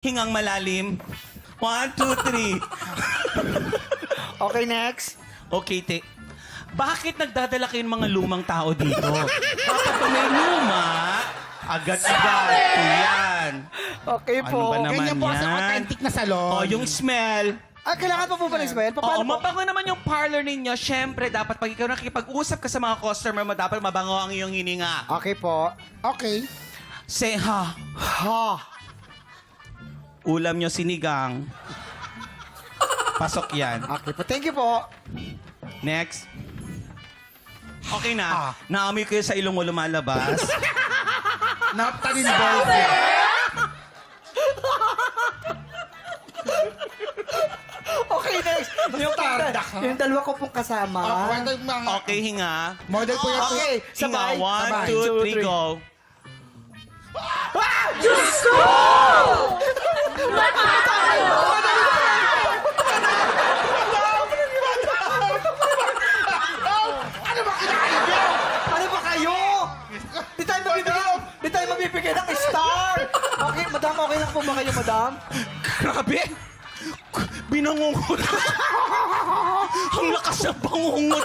Hingang malalim. 1, 2, 3. Okay, next. Okay, bakit nagdadala kayong mga lumang tao dito? Kapag may luma, agad-agad. Ito yan. Okay Ano po. ba naman Ganyan po sa yan? authentic na salon. O, yung smell. Kailangan pa po ba ng-smell? Oo, Paano po? mabango naman yung parlor ninyo. Siyempre, dapat pag ikaw nakikipag-usap ka sa mga customer mo, dapat mabango ang iyong hininga. Okay po. Okay. Say ha. Ha. Ulam nyo sinigang. Pasok yan. Okay po. Thank you po. Next. Okay na. Naamoy ko yun sa ilong mo lumalabas. Naptalin balls. Okay, next. Yung dalawa ko pong kasama. Okay, hinga. Model po yan. Okay, Hinga. sabay. 1, 2, 3, go. Ano ba kayo? Di tayo mabibigyan ng star. Okay, madam, okay lang po ba kayo, madam? Grabe! Binangungot. Ang lakas ng bangungot